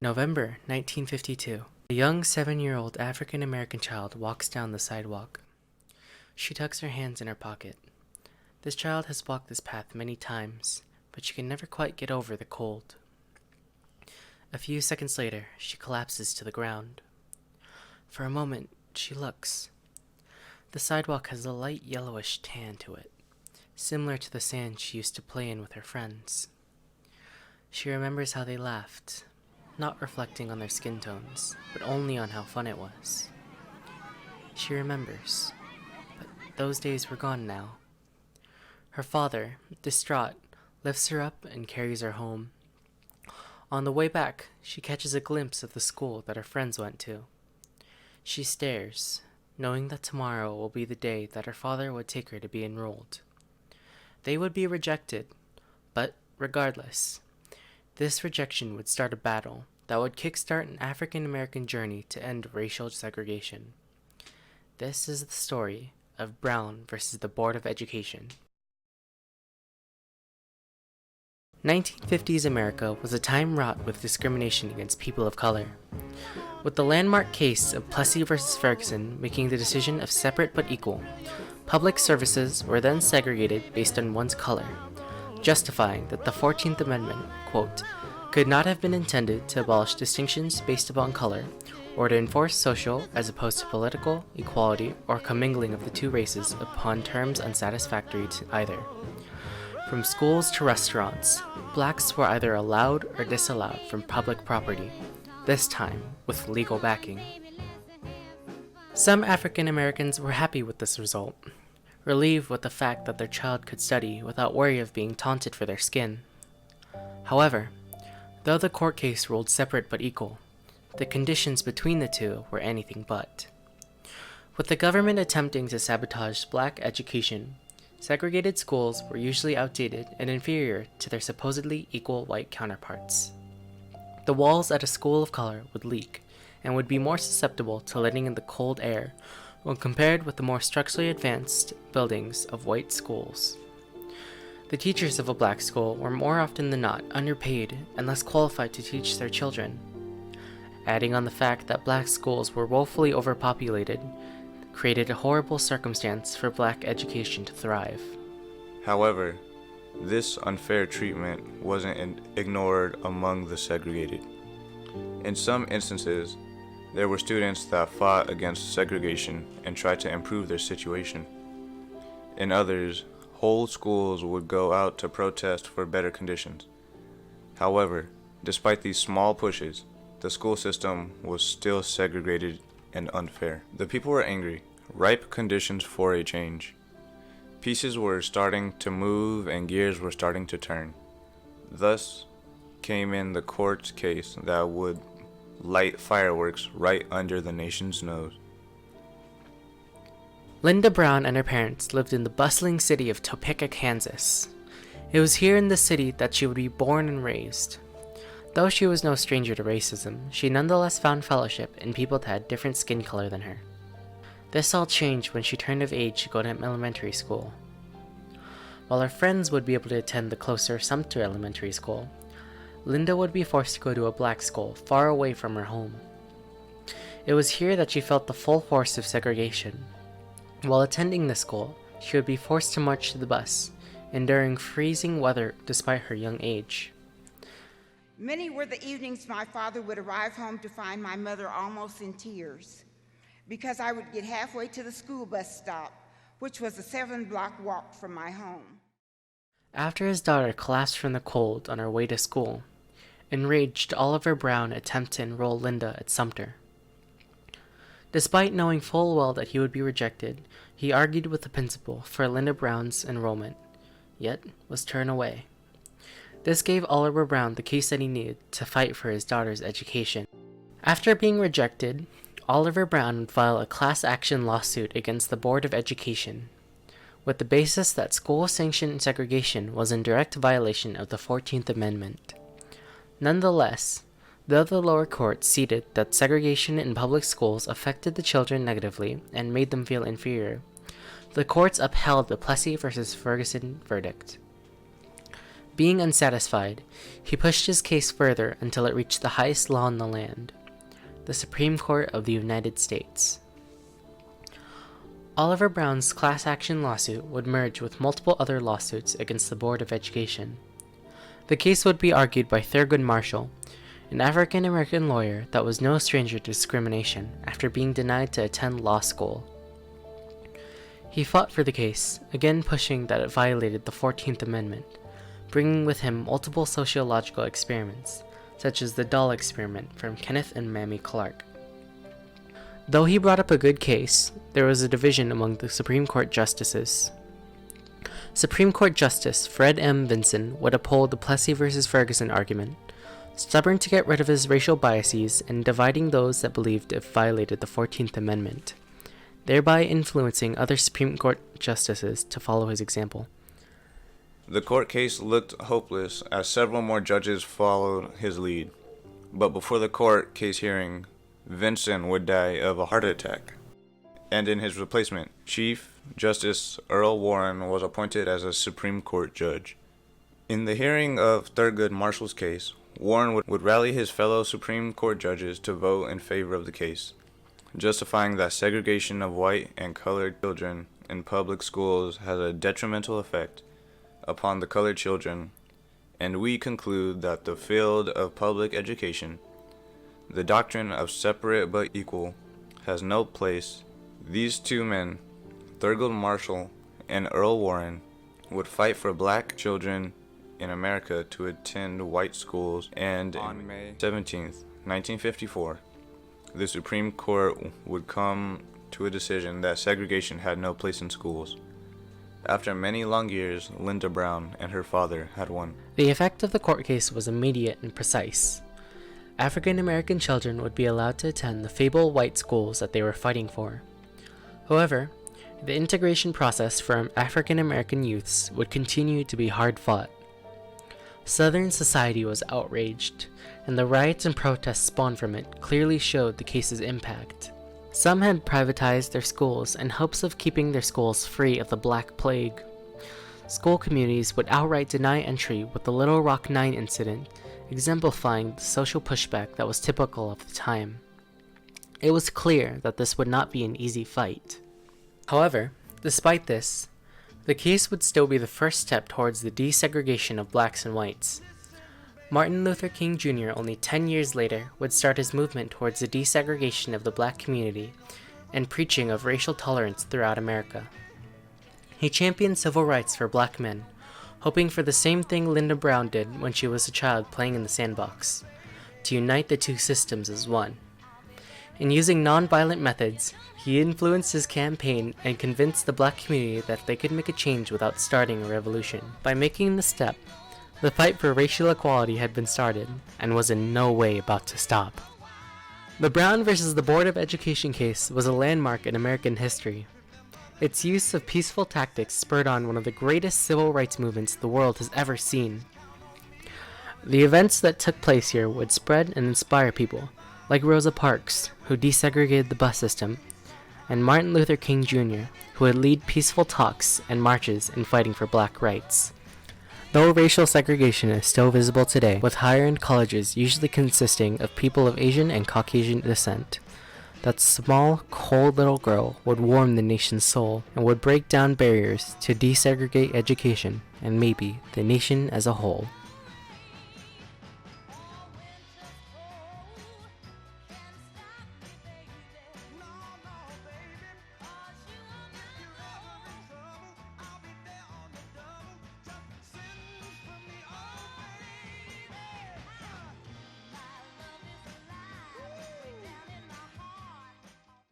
November 1952. A young 7-year-old African American child walks down the sidewalk. She tucks her hands in her pocket. This child has walked this path many times, but she can never quite get over the cold. A few seconds later, she collapses to the ground. For a moment, she looks. The sidewalk has a light yellowish tan to it, similar to the sand she used to play in with her friends. She remembers how they laughed, not reflecting on their skin tones, but only on how fun it was. She remembers, but those days were gone now. Her father, distraught, lifts her up and carries her home. On the way back, she catches a glimpse of the school that her friends went to. She stares, knowing that tomorrow will be the day that her father would take her to be enrolled. They would be rejected, but regardless, this rejection would start a battle that would kickstart an African American journey to end racial segregation. This is the story of Brown versus the Board of Education. 1950s America was a time wrought with discrimination against people of color, with the landmark case of Plessy versus Ferguson making the decision of separate but equal. Public services were then segregated based on one's color, justifying that the 14th Amendment, quote, could not have been intended to abolish distinctions based upon color, or to enforce social as opposed to political equality or commingling of the two races upon terms unsatisfactory to either. From schools to restaurants, blacks were either allowed or disallowed from public property, this time with legal backing. Some African Americans were happy with this result, relieved with the fact that their child could study without worry of being taunted for their skin. However, though the court case ruled separate but equal, the conditions between the two were anything but. With the government attempting to sabotage black education, segregated schools were usually outdated and inferior to their supposedly equal white counterparts. The walls at a school of color would leak and would be more susceptible to letting in the cold air when compared with the more structurally advanced buildings of white schools. The teachers of a black school were more often than not underpaid and less qualified to teach their children. Adding on the fact that black schools were woefully overpopulated created a horrible circumstance for black education to thrive. However, this unfair treatment wasn't ignored among the segregated. In some instances, there were students that fought against segregation and tried to improve their situation. In others, whole schools would go out to protest for better conditions. However, despite these small pushes, the school system was still segregated and unfair. The people were angry, ripe conditions for a change. Pieces were starting to move and gears were starting to turn. Thus came in the court case that would light fireworks right under the nation's nose. Linda Brown and her parents lived in the bustling city of Topeka, Kansas. It was here in this city that she would be born and raised. Though she was no stranger to racism, she nonetheless found fellowship in people that had different skin color than her. This all changed when she turned of age to go to elementary school. While her friends would be able to attend the closer Sumter Elementary School, Linda would be forced to go to a black school far away from her home. It was here that she felt the full force of segregation. While attending the school, she would be forced to march to the bus, enduring freezing weather despite her young age. Many were the evenings my father would arrive home to find my mother almost in tears because I would get halfway to the school bus stop, which was a 7-block walk from my home. After his daughter collapsed from the cold on her way to school, enraged Oliver Brown attempted to enroll Linda at Sumter. Despite knowing full well that he would be rejected, he argued with the principal for Linda Brown's enrollment, yet was turned away. This gave Oliver Brown the case that he needed to fight for his daughter's education. After being rejected, Oliver Brown would file a class action lawsuit against the Board of Education, with the basis that school-sanctioned segregation was in direct violation of the 14th Amendment. Nonetheless, though the lower court ceded that segregation in public schools affected the children negatively and made them feel inferior, the courts upheld the Plessy versus Ferguson verdict. Being unsatisfied, he pushed his case further until it reached the highest law in the land, the Supreme Court of the United States. Oliver Brown's class action lawsuit would merge with multiple other lawsuits against the Board of Education. The case would be argued by Thurgood Marshall, an African-American lawyer that was no stranger to discrimination after being denied to attend law school. He fought for the case, again pushing that it violated the 14th Amendment, bringing with him multiple sociological experiments, such as the doll experiment from Kenneth and Mamie Clark. Though he brought up a good case, there was a division among the Supreme Court justices. Supreme Court Justice Fred M. Vinson would uphold the Plessy v. Ferguson argument, stubborn to get rid of his racial biases and dividing those that believed it violated the 14th Amendment, thereby influencing other Supreme Court justices to follow his example. The court case looked hopeless as several more judges followed his lead, but before the court case hearing, Vinson would die of a heart attack, and in his replacement, Chief Justice Earl Warren was appointed as a Supreme Court judge. In the hearing of Thurgood Marshall's case, Warren would rally his fellow Supreme Court judges to vote in favor of the case, justifying that segregation of white and colored children in public schools has a detrimental effect upon the colored children, and we conclude that the field of public education, the doctrine of separate but equal, has no place. These two men, Thurgood Marshall and Earl Warren, would fight for black children in America to attend white schools, and on May 17th, 1954, the Supreme Court would come to a decision that segregation had no place in schools. After many long years, Linda Brown and her father had won. The effect of the court case was immediate and precise. African American children would be allowed to attend the fabled white schools that they were fighting for. However, the integration process for African American youths would continue to be hard fought. Southern society was outraged, and the riots and protests spawned from it clearly showed the case's impact. Some had privatized their schools in hopes of keeping their schools free of the Black Plague. School communities would outright deny entry, with the Little Rock 9 incident exemplifying the social pushback that was typical of the time. It was clear that this would not be an easy fight. However, despite this, the case would still be the first step towards the desegregation of blacks and whites. Martin Luther King Jr. only 10 years later would start his movement towards the desegregation of the black community and preaching of racial tolerance throughout America. He championed civil rights for black men, hoping for the same thing Linda Brown did when she was a child playing in the sandbox, to unite the two systems as one. In using nonviolent methods, he influenced his campaign and convinced the black community that they could make a change without starting a revolution. By making the step, the fight for racial equality had been started and was in no way about to stop. The Brown versus the Board of Education case was a landmark in American history. Its use of peaceful tactics spurred on one of the greatest civil rights movements the world has ever seen. The events that took place here would spread and inspire people, like Rosa Parks, who desegregated the bus system, and Martin Luther King Jr., who would lead peaceful talks and marches in fighting for black rights. Though racial segregation is still visible today, with higher-end colleges usually consisting of people of Asian and Caucasian descent, that small, cold little girl would warm the nation's soul and would break down barriers to desegregate education and maybe the nation as a whole.